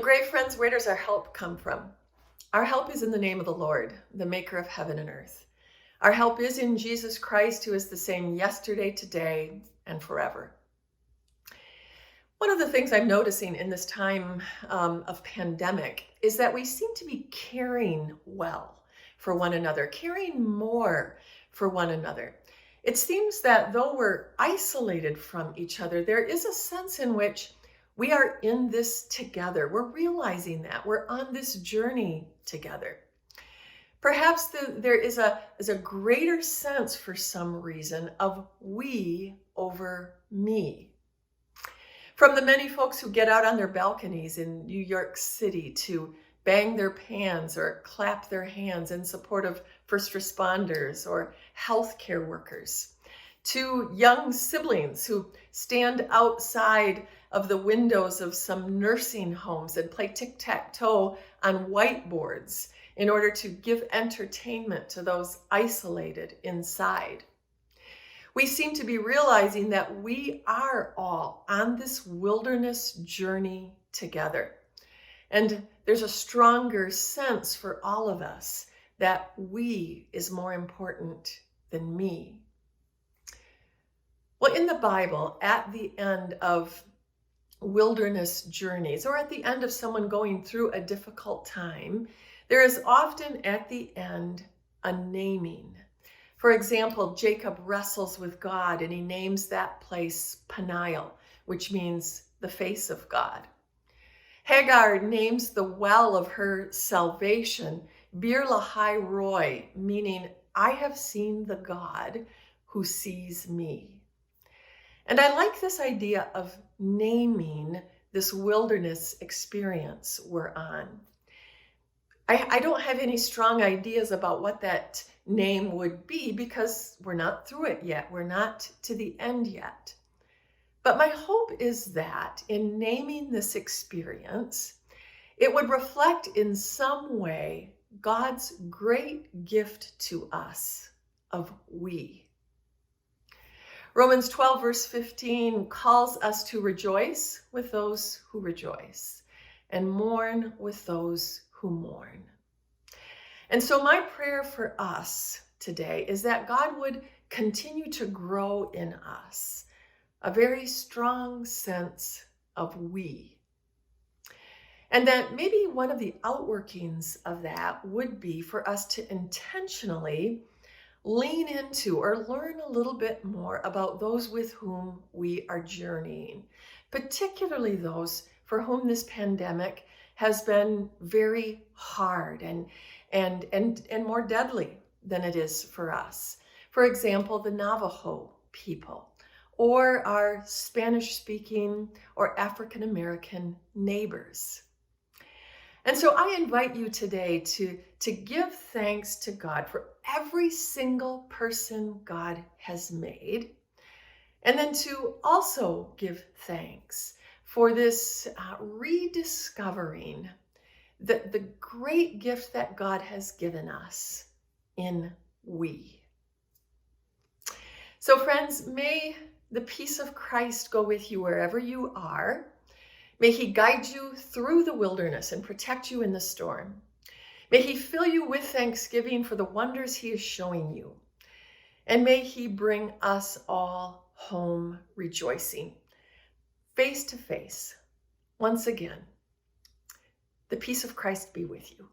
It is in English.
LaGrave friends, where does our help come from? Our help is in the name of the Lord, the maker of heaven and earth. Our help is in Jesus Christ, who is the same yesterday, today, and forever. One of the things I'm noticing in this time of pandemic is that we seem to be caring well for one another, caring more for one another. It seems that though we're isolated from each other, there is a sense in which we are in this together. We're realizing that we're on this journey together. Perhaps there is a greater sense for some reason of we over me. From the many folks who get out on their balconies in New York City to bang their pans or clap their hands in support of first responders or healthcare workers, to young siblings who stand outside of the windows of some nursing homes and play tic-tac-toe on whiteboards in order to give entertainment to those isolated inside. We seem to be realizing that we are all on this wilderness journey together. And there's a stronger sense for all of us that we is more important than me. Well, in the Bible, at the end of wilderness journeys, or at the end of someone going through a difficult time, there is often at the end a naming. For example, Jacob wrestles with God and he names that place Peniel, which means the face of God. Hagar names the well of her salvation Bir Lahai Roi, meaning I have seen the God who sees me. And I like this idea of naming this wilderness experience we're on. I don't have any strong ideas about what that name would be because we're not through it yet. We're not to the end yet. But my hope is that in naming this experience, it would reflect in some way God's great gift to us of we. Romans 12 verse 15 calls us to rejoice with those who rejoice and mourn with those who mourn. And so my prayer for us today is that God would continue to grow in us a very strong sense of we. And that maybe one of the outworkings of that would be for us to intentionally lean into or learn a little bit more about those with whom we are journeying, particularly those for whom this pandemic has been very hard and more deadly than it is for us. For example, the Navajo people or our Spanish-speaking or African-American neighbors. And so I invite you today to give thanks to God for every single person God has made, and then to also give thanks for this rediscovering the great gift that God has given us in we. So friends, may the peace of Christ go with you wherever you are. May he guide you through the wilderness and protect you in the storm. May he fill you with thanksgiving for the wonders he is showing you. And may he bring us all home rejoicing, face to face, once again. The peace of Christ be with you.